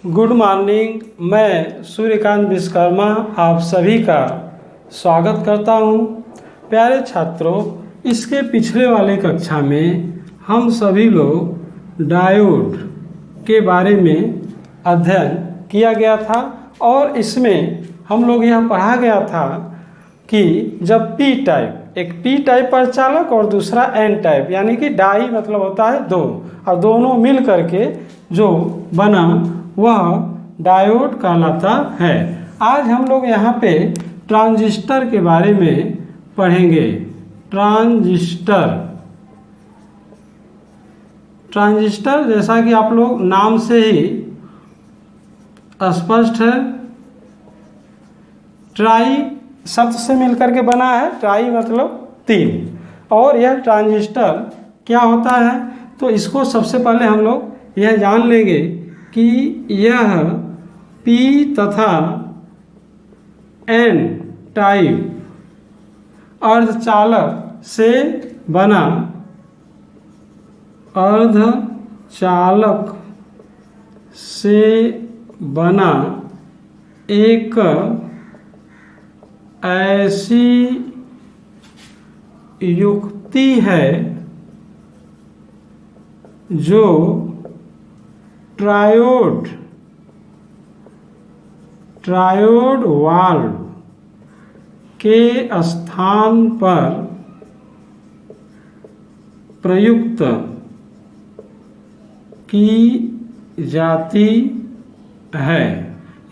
Good morning. मैं सूर्यकांत विश्वकर्मा आप सभी का स्वागत करता हूं। प्यारे छात्रों, इसके पिछले वाले कक्षा में हम सभी लोग डायोड के बारे में अध्ययन किया गया था और इसमें हम लोग यह पढ़ा गया था कि जब पी टाइप, एक पी टाइप अर्धचालक और दूसरा एन टाइप, यानी कि डाई मतलब होता है दो, और दोनों मिल करके जो बना वह डायोड कहलाता है। आज हम लोग यहाँ पे ट्रांजिस्टर के बारे में पढ़ेंगे। ट्रांजिस्टर जैसा कि आप लोग नाम से ही स्पष्ट है, ट्राई शब्द से मिलकर के बना है। ट्राई मतलब तीन, और यह ट्रांजिस्टर क्या होता है तो इसको सबसे पहले हम लोग यह जान लेंगे कि यह पी तथा एन टाइप अर्धचालक से बना एक ऐसी युक्ति है जो ट्रायोड वाल्व के स्थान पर प्रयुक्त की जाती है।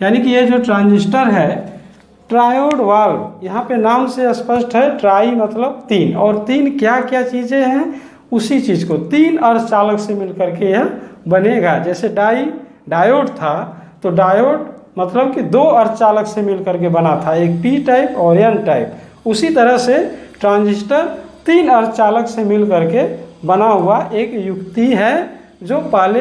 यानी कि यह जो ट्रांजिस्टर है, ट्रायोड वाल्व, यहाँ पे नाम से स्पष्ट है। ट्राई मतलब तीन, और तीन क्या क्या चीज़ें हैं उसी चीज़ को तीन अर्धचालक से मिलकर के यह बनेगा। जैसे डायोड था तो डायोड मतलब कि दो अर्धचालक से मिलकर के बना था, एक पी टाइप और एन टाइप। उसी तरह से ट्रांजिस्टर तीन अर्धचालक से मिलकर के बना हुआ एक युक्ति है जो पहले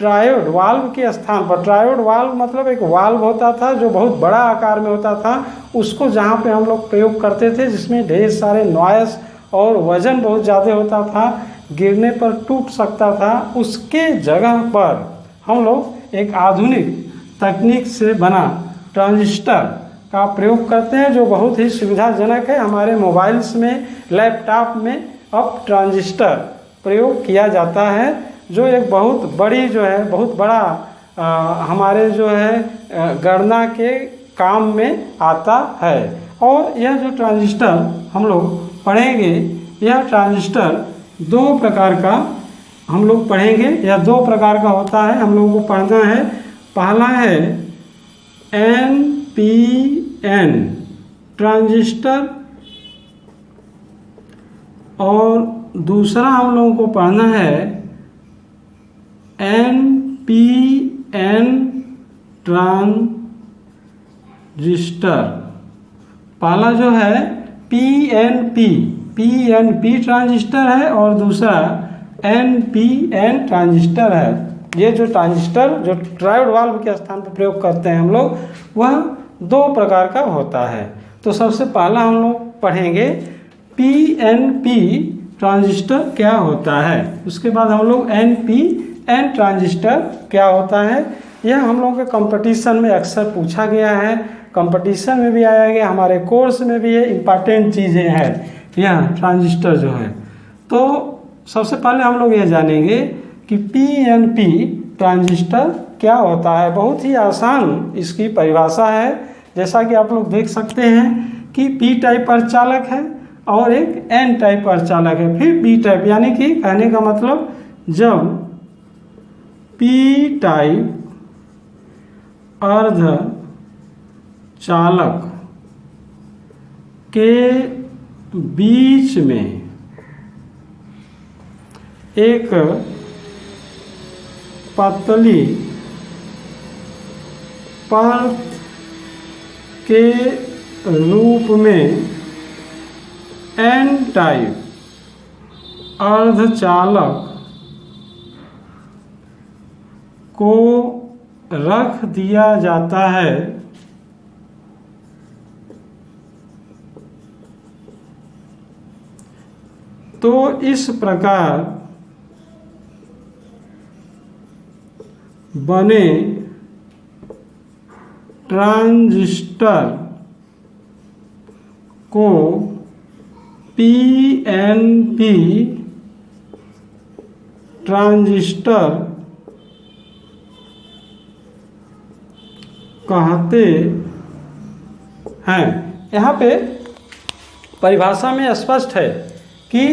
ट्रायोड वाल्व के स्थान पर, ट्रायोड वाल्व मतलब एक वाल्व होता था जो बहुत बड़ा आकार में होता था, उसको जहाँ पे हम लोग प्रयोग करते थे जिसमें ढेर सारे नॉइस और वजन बहुत ज़्यादा होता था, गिरने पर टूट सकता था, उसके जगह पर हम लोग एक आधुनिक तकनीक से बना ट्रांजिस्टर का प्रयोग करते हैं जो बहुत ही सुविधाजनक है। हमारे मोबाइल्स में, लैपटॉप में अब ट्रांजिस्टर प्रयोग किया जाता है जो एक बहुत बड़ी जो है, बहुत बड़ा हमारे जो है गणना के काम में आता है। और यह जो ट्रांजिस्टर हम लोग पढ़ेंगे, यह ट्रांजिस्टर दो प्रकार का हम लोग पढ़ेंगे। यह दो प्रकार का होता है, हम लोगों को पढ़ना है। पहला है NPN ट्रांजिस्टर और दूसरा हम लोगों को पढ़ना है NPN ट्रांजिस्टर। पहला जो है PNP ट्रांजिस्टर है और दूसरा NPN ट्रांजिस्टर है। ये जो ट्रांजिस्टर जो ट्रायोड वाल्व के स्थान पर प्रयोग करते हैं हम लोग, वह दो प्रकार का होता है। तो सबसे पहला हम लोग पढ़ेंगे PNP ट्रांजिस्टर क्या होता है, उसके बाद हम लोग NPN ट्रांजिस्टर क्या होता है। यह हम लोगों के कंपटीशन में अक्सर पूछा गया है, कंपटीशन में भी आया गया, हमारे कोर्स में भी ये इम्पॉर्टेंट चीज़ें हैं यह ट्रांजिस्टर जो है। तो सबसे पहले हम लोग यह जानेंगे कि PNP ट्रांजिस्टर क्या होता है। बहुत ही आसान इसकी परिभाषा है, जैसा कि आप लोग देख सकते हैं कि पी टाइप अर्धचालक है और एक एन टाइप अर्धचालक है, फिर पी टाइप, यानी कि कहने का मतलब जब पी टाइप अर्धचालक के बीच में एक पतली परत के रूप में एन टाइप अर्धचालक को रख दिया जाता है, तो इस प्रकार बने ट्रांजिस्टर को पीएनपी ट्रांजिस्टर कहते हैं। यहाँ पे परिभाषा में स्पष्ट है कि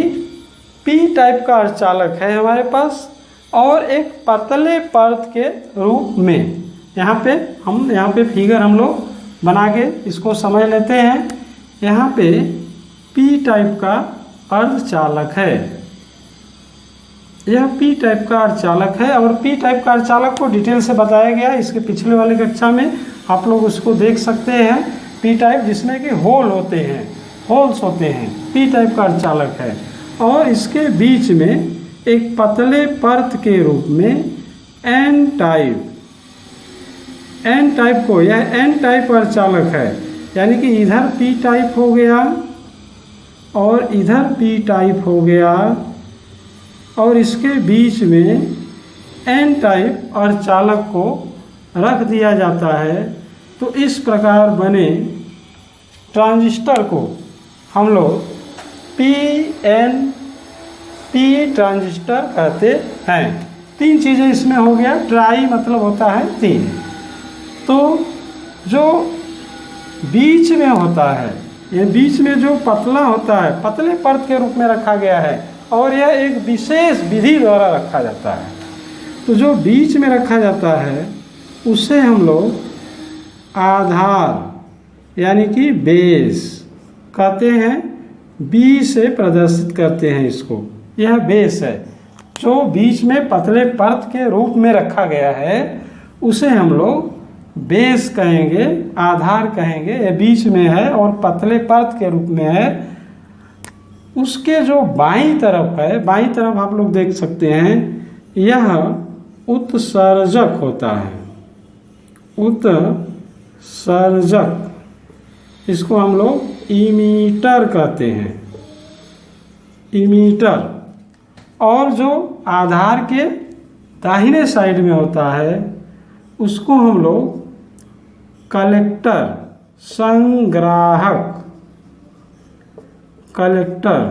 पी टाइप का अर्धचालक है हमारे पास और एक पतले परत के रूप में। यहाँ पे फिगर हम लोग बना के इसको समझ लेते हैं। यहाँ पे पी टाइप का अर्धचालक है, यह पी टाइप का अर्धचालक है और पी टाइप का अर्धचालक को डिटेल से बताया गया इसके पिछले वाले कक्षा में, आप लोग उसको देख सकते हैं। पी टाइप जिसमें कि होल्स होते हैं, पी टाइप का अर्धचालक है और इसके बीच में एक पतले परत के रूप में एन टाइप को, यह एन टाइप अर्धचालक है, यानी कि इधर पी टाइप हो गया और इधर पी टाइप हो गया और इसके बीच में एन टाइप अर्धचालक को रख दिया जाता है। तो इस प्रकार बने ट्रांजिस्टर को हम लोग पी ट्रांजिस्टर कहते हैं। तीन चीज़ें इसमें हो गया, ट्राई मतलब होता है तीन। तो जो बीच में होता है, ये बीच में जो पतला होता है, पतले परत के रूप में रखा गया है और यह एक विशेष विधि द्वारा रखा जाता है। तो जो बीच में रखा जाता है उसे हम लोग आधार यानी कि बेस कहते हैं, बी से प्रदर्शित करते हैं इसको। यह बेस है जो बीच में पतले परत के रूप में रखा गया है, उसे हम लोग बेस कहेंगे, आधार कहेंगे। यह बीच में है और पतले परत के रूप में है। उसके जो बाईं तरफ है, बाईं तरफ आप लोग देख सकते हैं, यह उत्सर्जक होता है, उत्सर्जक। इसको हम लोग इमीटर कहते हैं, इमीटर। और जो आधार के दाहिने साइड में होता है उसको हम लोग कलेक्टर, संग्राहक, कलेक्टर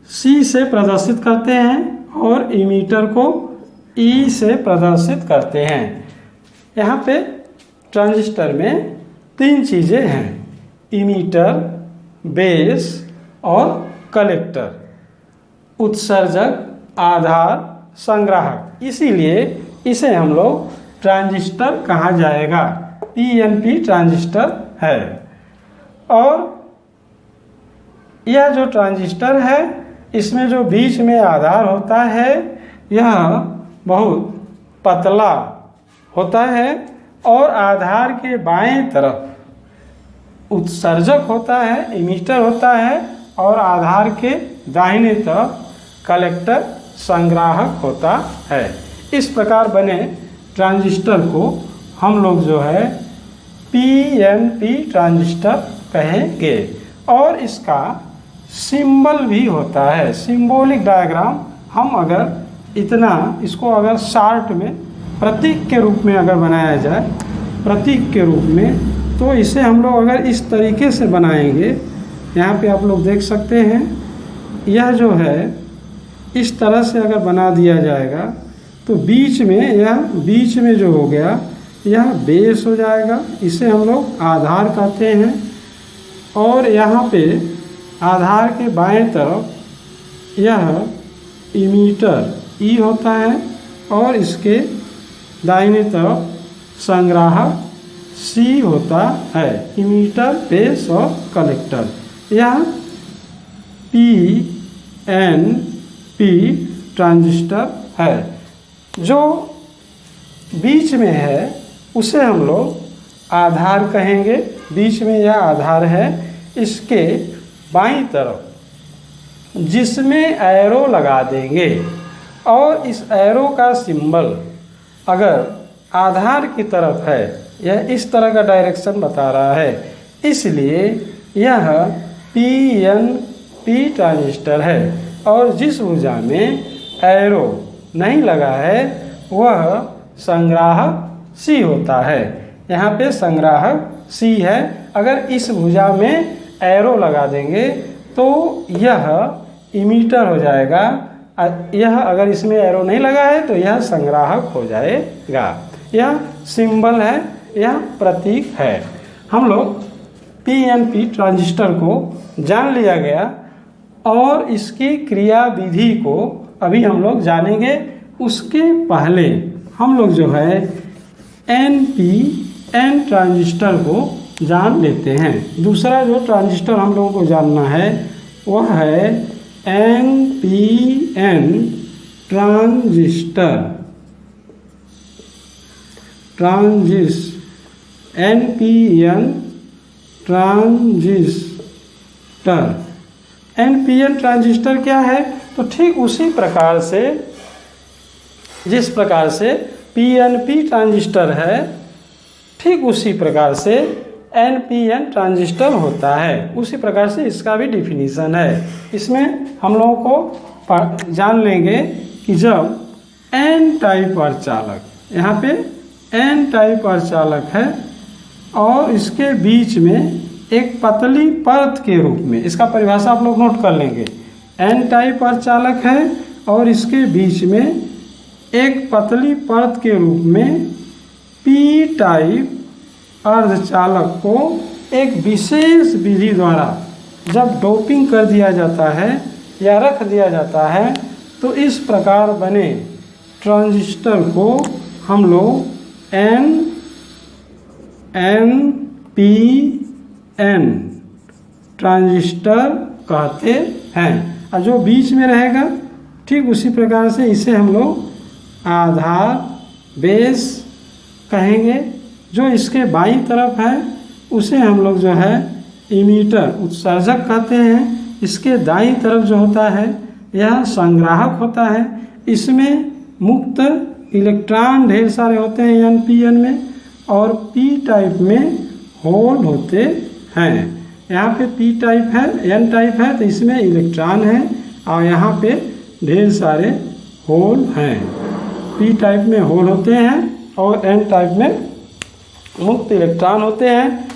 सी से प्रदर्शित करते हैं और इमीटर को ई से प्रदर्शित करते हैं। यहाँ पे ट्रांजिस्टर में तीन चीज़ें हैं, इमीटर, बेस और कलेक्टर, उत्सर्जक, आधार, संग्राहक। इसीलिए इसे हम लोग ट्रांजिस्टर कहा जाएगा, पीएनपी ट्रांजिस्टर है। और यह जो ट्रांजिस्टर है इसमें जो बीच में आधार होता है यह बहुत पतला होता है और आधार के बाएं तरफ उत्सर्जक होता है, इमीटर होता है और आधार के दाहिने तरफ कलेक्टर, संग्राहक होता है। इस प्रकार बने ट्रांजिस्टर को हम लोग जो है पीएनपी ट्रांजिस्टर कहेंगे। और इसका सिंबल भी होता है, सिंबॉलिक डायग्राम। हम अगर इतना इसको अगर शार्ट में प्रतीक के रूप में अगर बनाया जाए, प्रतीक के रूप में, तो इसे हम लोग अगर इस तरीके से बनाएंगे, यहाँ पे आप लोग देख सकते हैं, यह जो है इस तरह से अगर बना दिया जाएगा तो बीच में, यह बीच में जो हो गया यह बेस हो जाएगा, इसे हम लोग आधार कहते हैं। और यहाँ पे आधार के बाएं तरफ यह इमीटर ई होता है और इसके दाहिने तरफ संग्राहक सी होता है, इमीटर, बेस और कलेक्टर। यह पी ट्रांजिस्टर है। जो बीच में है उसे हम लोग आधार कहेंगे, बीच में यह आधार है। इसके बाईं तरफ जिसमें एरो लगा देंगे और इस एरो का सिंबल अगर आधार की तरफ है, यह इस तरह का डायरेक्शन बता रहा है, इसलिए यह पीएनपी ट्रांजिस्टर है। और जिस भुजा में एरो नहीं लगा है वह संग्राहक सी होता है। यहाँ पे संग्राहक सी है। अगर इस भुजा में एरो लगा देंगे तो यह इमीटर हो जाएगा। यह अगर इसमें एरो नहीं लगा है तो यह संग्राहक हो जाएगा। यह सिंबल है, यह प्रतीक है। हम लोग पीएनपी ट्रांजिस्टर को जान लिया गया और इसकी क्रिया विधि को अभी हम लोग जानेंगे। उसके पहले हम लोग जो है एनपीएन ट्रांजिस्टर को जान लेते हैं। दूसरा जो ट्रांजिस्टर हम लोगों को जानना है वह है NPN transistor. NPN transistor. NPN transistor क्या है? तो ठीक उसी प्रकार से जिस प्रकार से पीएनपी ट्रांजिस्टर है, ठीक उसी प्रकार से एनपीएन ट्रांजिस्टर होता है। उसी प्रकार से इसका भी डिफिनीशन है। इसमें हम लोगों को जान लेंगे कि जब एन टाइप अर्धचालक, यहाँ पे एन टाइप अर्धचालक है और इसके बीच में एक पतली परत के रूप में, इसका परिभाषा आप लोग नोट कर लेंगे। एन टाइप अर्धचालक है और इसके बीच में एक पतली परत के रूप में पी टाइप अर्धचालक को एक विशेष विधि द्वारा जब डोपिंग कर दिया जाता है या रख दिया जाता है तो इस प्रकार बने ट्रांजिस्टर को हम लोग एनपीएन ट्रांजिस्टर कहते हैं। और जो बीच में रहेगा ठीक उसी प्रकार से इसे हम लोग आधार बेस कहेंगे। जो इसके बाईं तरफ है उसे हम लोग जो है इमीटर उत्सर्जक कहते हैं। इसके दाईं तरफ जो होता है यह संग्राहक होता है। इसमें मुक्त इलेक्ट्रॉन ढेर सारे होते हैं एनपीएन में और पी टाइप में होल होते हैं। यहाँ पे पी टाइप है, एन टाइप है तो इसमें इलेक्ट्रॉन है और यहाँ पे ढेर सारे होल हैं। पी टाइप में होल होते हैं और एन टाइप में मुक्त इलेक्ट्रॉन होते हैं।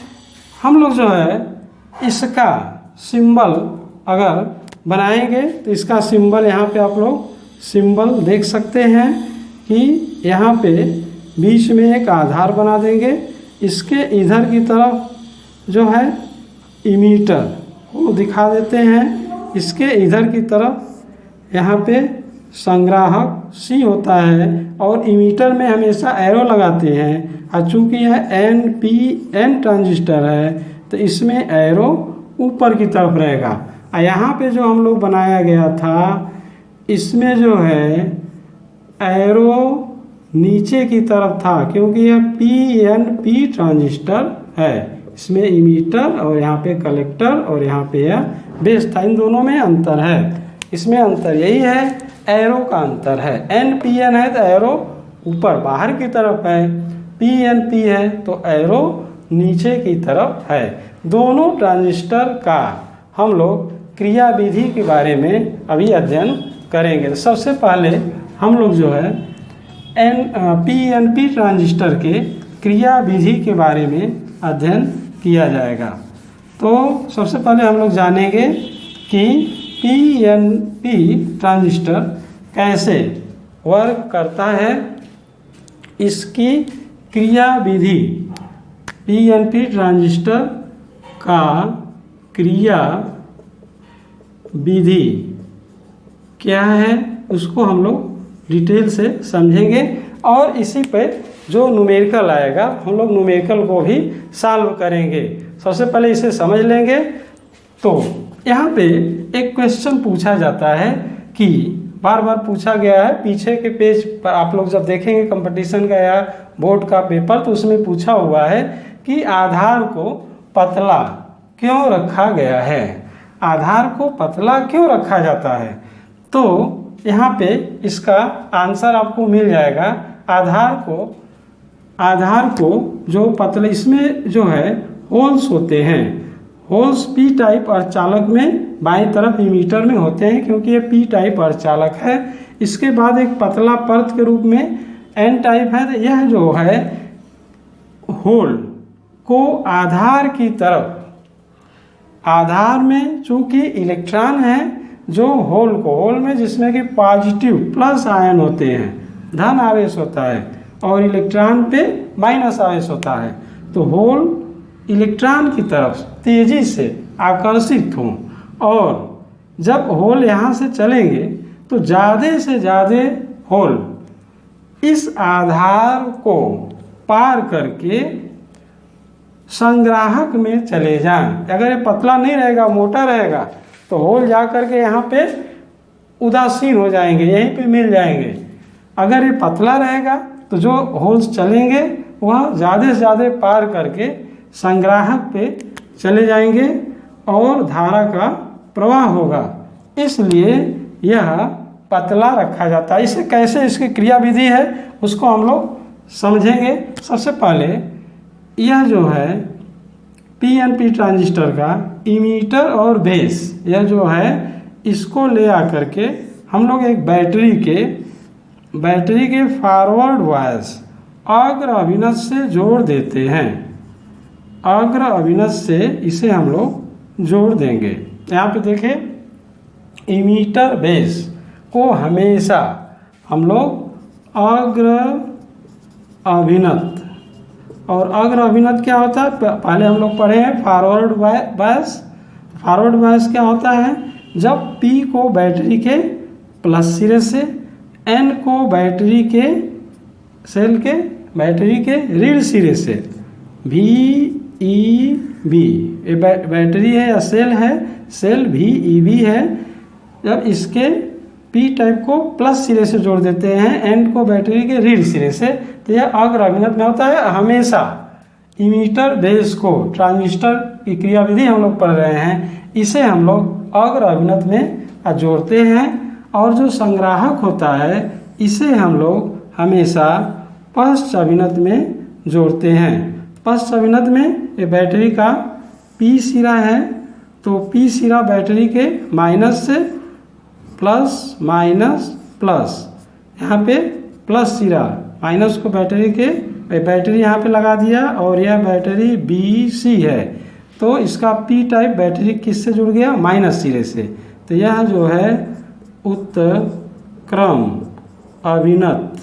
हम लोग जो है इसका सिंबल अगर बनाएंगे तो इसका सिंबल यहाँ पे आप लोग सिंबल देख सकते हैं कि यहाँ पे बीच में एक आधार बना देंगे। इसके इधर की तरफ जो है इमीटर वो दिखा देते हैं। इसके इधर की तरफ यहाँ पे संग्राहक सी होता है और इमीटर में हमेशा एरो लगाते हैं। और चूँकि यह एनपीएन ट्रांजिस्टर है तो इसमें एरो ऊपर की तरफ रहेगा। और यहाँ पे जो हम लोग बनाया गया था इसमें जो है एरो नीचे की तरफ था क्योंकि यह पीएनपी ट्रांजिस्टर है। इसमें इमीटर और यहाँ पे कलेक्टर और यहाँ पे यह बेस था। इन दोनों में अंतर है। इसमें अंतर यही है, एरो का अंतर है। एनपीएन है तो एरो ऊपर बाहर की तरफ है, पीएनपी है तो एरो नीचे की तरफ है। दोनों ट्रांजिस्टर का हम लोग क्रिया विधि के बारे में अभी अध्ययन करेंगे। तो सबसे पहले हम लोग जो है पीएनपी ट्रांजिस्टर के क्रिया विधि के बारे में अध्ययन किया जाएगा। तो सबसे पहले हम लोग जानेंगे कि पीएनपी ट्रांजिस्टर कैसे वर्क करता है। इसकी क्रिया विधि, पीएनपी ट्रांजिस्टर का क्रिया विधि क्या है उसको हम लोग डिटेल से समझेंगे और इसी पे जो न्यूमेरिकल आएगा हम लोग न्यूमेरिकल को भी सॉल्व करेंगे। सबसे पहले इसे समझ लेंगे। तो यहाँ पे एक क्वेश्चन पूछा जाता है कि बार बार पूछा गया है, पीछे के पेज पर आप लोग जब देखेंगे कंपटीशन का या बोर्ड का पेपर तो उसमें पूछा हुआ है कि आधार को पतला क्यों रखा गया है। आधार को पतला क्यों रखा जाता है? तो यहाँ पे इसका आंसर आपको मिल जाएगा। आधार को जो पतले, इसमें जो है होल्स होते हैं। होल्स पी टाइप अर्धचालक में बाईं तरफ इमीटर में होते हैं क्योंकि ये पी टाइप अर्धचालक है। इसके बाद एक पतला परत के रूप में एन टाइप है। तो यह जो है होल को आधार की तरफ, आधार में चूंकि इलेक्ट्रॉन है जो होल में जिसमें कि पॉजिटिव प्लस आयन होते हैं, धन आवेश होता है, और इलेक्ट्रॉन पे माइनस आवेश होता है, तो होल इलेक्ट्रॉन की तरफ तेजी से आकर्षित हों, और जब होल यहाँ से चलेंगे तो ज़्यादा से ज़्यादा होल इस आधार को पार करके संग्राहक में चले जाएं। अगर ये पतला नहीं रहेगा, मोटा रहेगा, तो होल जा करके यहाँ पे उदासीन हो जाएंगे, यहीं पे मिल जाएंगे। अगर ये पतला रहेगा तो जो होल्स चलेंगे वह ज़्यादा से ज़्यादा पार करके संग्राहक पे चले जाएंगे और धारा का प्रवाह होगा, इसलिए यह पतला रखा जाता है। इसे कैसे, इसकी क्रिया विधि है उसको हम लोग समझेंगे। सबसे पहले यह जो है पीएनपी ट्रांजिस्टर का इमीटर और बेस, यह जो है इसको ले आकर के हम लोग एक बैटरी के फॉरवर्ड वायर्स अग्र अभिनत से जोड़ देते हैं। अग्र अभिनत से इसे हम लोग जोड़ देंगे। यहाँ पे देखें, इमीटर बेस को हमेशा हम लोग अग्र अभिनत, और अग्र अभिनत क्या होता है, पहले हम लोग पढ़े हैं फॉरवर्ड बायस। फॉरवर्ड बायस क्या होता है, जब P को बैटरी के प्लस सिरे से, N को बैटरी के ऋण सिरे से, VEB ये बैटरी है या सेल है, सेल VEB है, जब इसके P टाइप को प्लस सिरे से जोड़ देते हैं, N को बैटरी के ऋण सिरे से, तो यह अग्र अभिनत में होता है। हमेशा इमीटर बेस को, ट्रांजिस्टर की क्रिया विधि हम लोग पढ़ रहे हैं, इसे हम लोग अग्र अभिनत में जोड़ते हैं, और जो संग्राहक होता है इसे हम लोग हमेशा पश्च अभिनत में जोड़ते हैं। पश्च अभिनत में ये बैटरी का P सिरा है, तो P सिरा बैटरी के माइनस से प्लस माइनस प्लस, यहाँ पे प्लस सिरा, माइनस को बैटरी यहाँ पे लगा दिया, और यह बैटरी BC है, तो इसका P टाइप बैटरी किससे जुड़ गया, माइनस सिरे से, तो यह जो है उत्क्रम अभिनत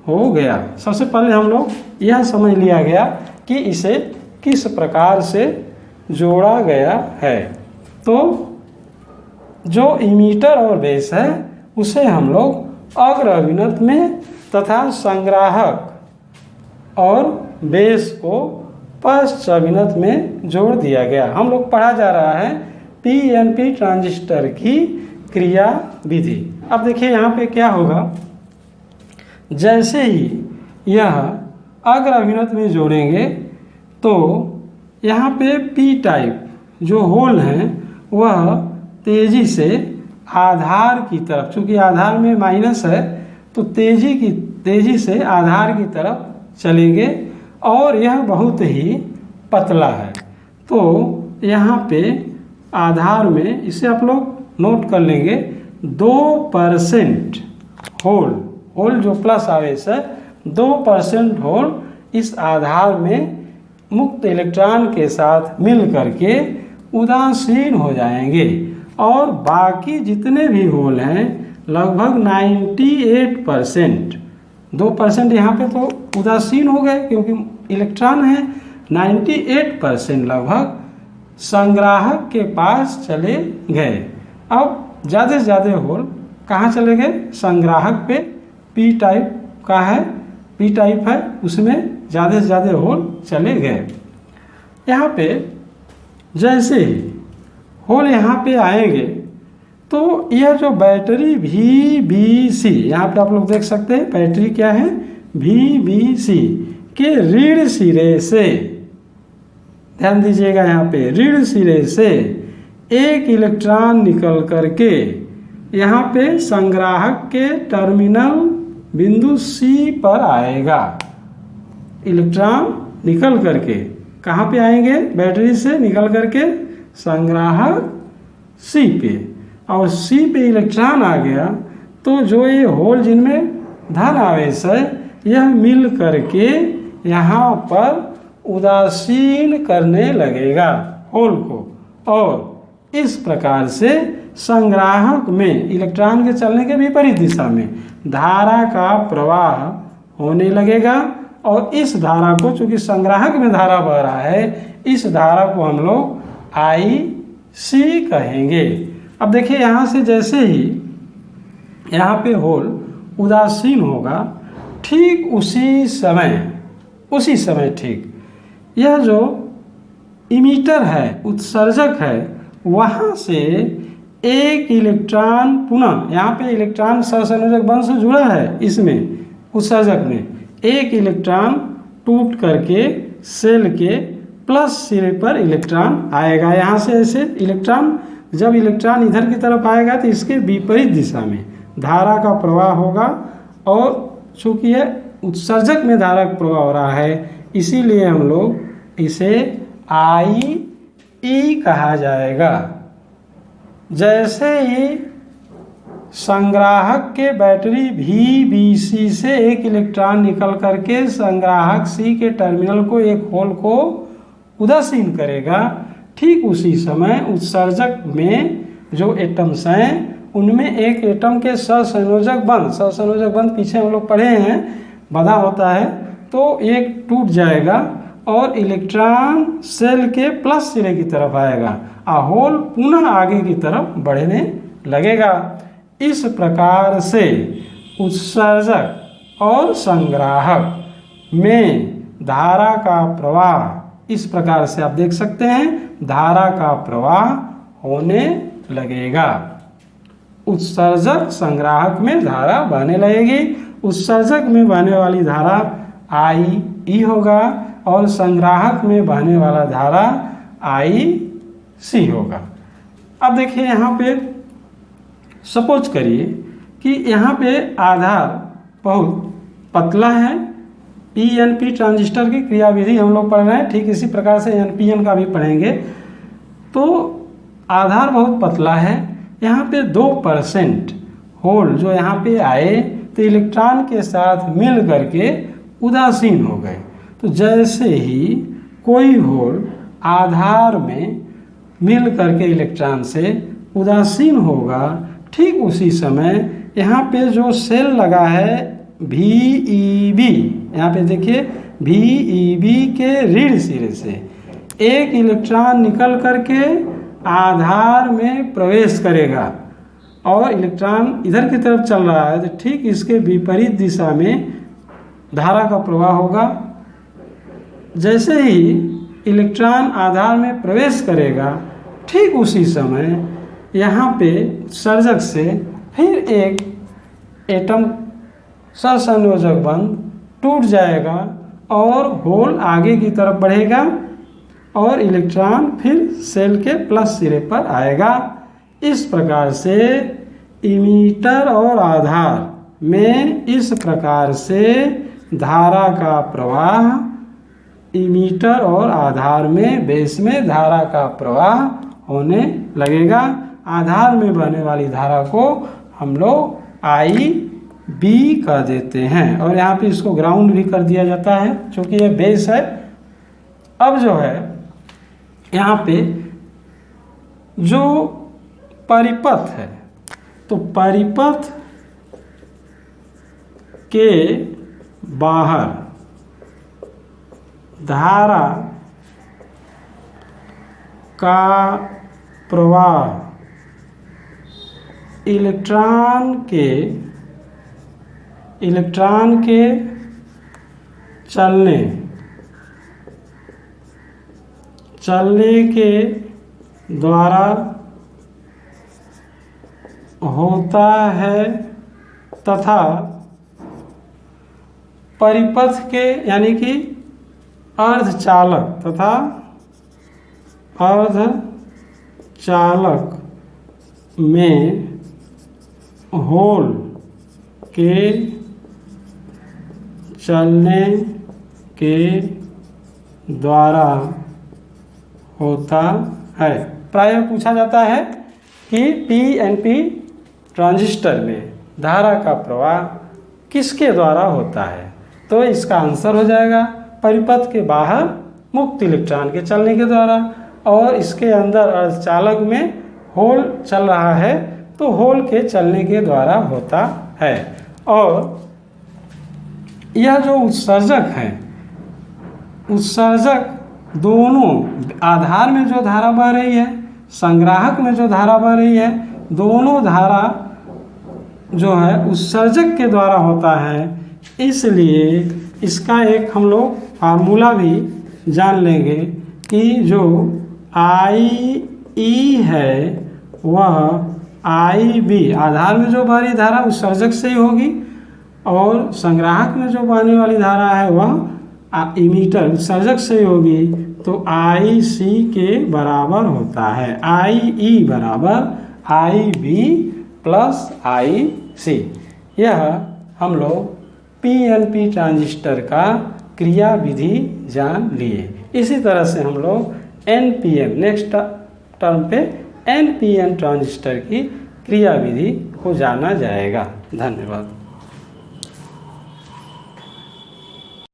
हो गया। सबसे पहले हम लोग यह समझ लिया गया कि इसे किस प्रकार से जोड़ा गया है। तो जो इमीटर और बेस है उसे हम लोग अग्र अभिनत में तथा संग्राहक और बेस को पश्च अभिनत में जोड़ दिया गया। हम लोग पढ़ा जा रहा है पीएनपी ट्रांजिस्टर की क्रिया विधि। अब देखिए यहाँ पे क्या होगा, जैसे ही यह अग्र अभिनत में जोड़ेंगे तो यहाँ पे पी टाइप जो होल हैं वह तेजी से आधार की तरफ, चूँकि आधार में माइनस है तो तेजी से आधार की तरफ चलेंगे, और यह बहुत ही पतला है। तो यहाँ पे आधार में, इसे आप लोग नोट कर लेंगे, 2% होल जो प्लस आवेश है, 2% होल इस आधार में मुक्त इलेक्ट्रॉन के साथ मिल करके उदासीन हो जाएंगे, और बाकी जितने भी होल हैं लगभग 98%, 2% यहाँ पे तो उदासीन हो गए क्योंकि इलेक्ट्रॉन है, 98% लगभग संग्राहक के पास चले गए। अब ज़्यादा से ज़्यादा होल कहाँ चले गए, संग्राहक पे P टाइप का है, P टाइप है, उसमें ज़्यादा से ज़्यादा होल चले गए। यहाँ पे जैसे ही होल यहाँ पे आएंगे तो यह जो बैटरी VBC, यहाँ पे आप लोग देख सकते हैं बैटरी क्या है, VBC के ऋण सिरे से, ध्यान दीजिएगा यहाँ पे ऋण सिरे से एक इलेक्ट्रॉन निकल करके यहाँ पे संग्राहक के टर्मिनल बिंदु C पर आएगा। इलेक्ट्रॉन निकल करके कहाँ पे आएंगे, बैटरी से निकल करके संग्राहक C पे, और C पे इलेक्ट्रॉन आ गया तो जो ये होल जिनमें धन आवेश है यह मिल करके यहाँ पर उदासीन करने लगेगा होल को, और इस प्रकार से संग्राहक में इलेक्ट्रॉन के चलने के विपरीत दिशा में धारा का प्रवाह होने लगेगा। और इस धारा को, चूंकि संग्राहक में धारा बह रहा है, इस धारा को हम लोग IC कहेंगे। अब देखिए यहाँ से जैसे ही यहाँ पे होल उदासीन होगा, ठीक उसी समय ठीक यह जो इमीटर है, उत्सर्जक है, वहाँ से एक इलेक्ट्रॉन पुनः, यहाँ पे इलेक्ट्रॉन सहसंयोजक बंध से जुड़ा है, इसमें उत्सर्जक में एक इलेक्ट्रॉन टूट करके सेल के प्लस सिरे पर इलेक्ट्रॉन आएगा। यहाँ से ऐसे इलेक्ट्रॉन, जब इलेक्ट्रॉन इधर की तरफ आएगा तो इसके विपरीत दिशा में धारा का प्रवाह होगा, और चूँकि यह उत्सर्जक में धारा का प्रवाह हो रहा है, इसीलिए हम लोग इसे IE कहा जाएगा। जैसे ही संग्राहक के बैटरी VBC से एक इलेक्ट्रॉन निकल करके संग्राहक C के टर्मिनल को, एक होल को उदासीन करेगा, ठीक उसी समय उत्सर्जक में जो एटम्स हैं उनमें एक एटम के सहसंयोजक बंध पीछे हम लोग पढ़े हैं, बंधा होता है, तो एक टूट जाएगा और इलेक्ट्रॉन सेल के प्लस सिरे की तरफ आएगा, होल पुनः आगे की तरफ बढ़ने लगेगा। इस प्रकार से उत्सर्जक और संग्राहक में धारा का प्रवाह, इस प्रकार से आप देख सकते हैं, धारा का प्रवाह होने लगेगा। उत्सर्जक संग्राहक में धारा बहने लगेगी। उत्सर्जक में बहने वाली धारा IE होगा और संग्राहक में बहने वाला धारा IC होगा। अब देखिए यहाँ पे सपोज करिए कि यहाँ पे आधार बहुत पतला है। PNP ट्रांजिस्टर की क्रियाविधि हम लोग पढ़ रहे हैं, ठीक इसी प्रकार से NPN का भी पढ़ेंगे। तो आधार बहुत पतला है, यहाँ पे 2% होल जो यहाँ पे आए तो इलेक्ट्रॉन के साथ मिल करके उदासीन हो गए। तो जैसे ही कोई होल आधार में मिल करके इलेक्ट्रॉन से उदासीन होगा, ठीक उसी समय यहाँ पे जो सेल लगा है VEB, यहाँ पे देखिए VEB के रीढ़ सिरे से एक इलेक्ट्रॉन निकल करके आधार में प्रवेश करेगा और इलेक्ट्रॉन इधर की तरफ चल रहा है, तो ठीक इसके विपरीत दिशा में धारा का प्रवाह होगा। जैसे ही इलेक्ट्रॉन आधार में प्रवेश करेगा, ठीक उसी समय यहाँ पे उत्सर्जक से फिर एक एटम सहसंयोजक बंध टूट जाएगा और होल आगे की तरफ बढ़ेगा और इलेक्ट्रॉन फिर सेल के प्लस सिरे पर आएगा। इस प्रकार से इमीटर और आधार में इस प्रकार से धारा का प्रवाह इमीटर और आधार में बेस में धारा का प्रवाह होने लगेगा। आधार में बहने वाली धारा को हम लोग IB कह देते हैं और यहाँ पे इसको ग्राउंड भी कर दिया जाता है क्योंकि ये बेस है। अब जो है यहाँ पे जो परिपथ है, तो परिपथ के बाहर धारा का प्रवाह इलेक्ट्रॉन के चलने के द्वारा होता है तथा परिपथ के यानी कि अर्धचालक तथा अर्धचालक में होल के चलने के द्वारा होता है। प्रायः पूछा जाता है कि PNP ट्रांजिस्टर में धारा का प्रवाह किसके द्वारा होता है, तो इसका आंसर हो जाएगा परिपथ के बाहर मुक्त इलेक्ट्रॉन के चलने के द्वारा, और इसके अंदर अर्धचालक में होल चल रहा है तो होल के चलने के द्वारा होता है। और यह जो उत्सर्जक है, उत्सर्जक दोनों आधार में जो धारा बह रही है, संग्राहक में जो धारा बह रही है, दोनों धारा जो है उत्सर्जक के द्वारा होता है। इसलिए इसका एक हम लोग फार्मूला भी जान लेंगे कि जो आई ई है वह आई बी, आधार में जो बह रही धारा उत्सर्जक से ही होगी, और संग्राहक में जो बहने वाली धारा है वह इमीटर उत्सर्जक से ही होगी। तो आई सी के बराबर होता है, आई ई बराबर आई बी प्लस आई सी। यह हम लोग पीएनपी ट्रांजिस्टर का क्रिया विधि जान लिए। इसी तरह से हम लोग एनपीएन नेक्स्ट टर्म पे एनपीएन ट्रांजिस्टर की क्रिया विधि को जाना जाएगा। धन्यवाद।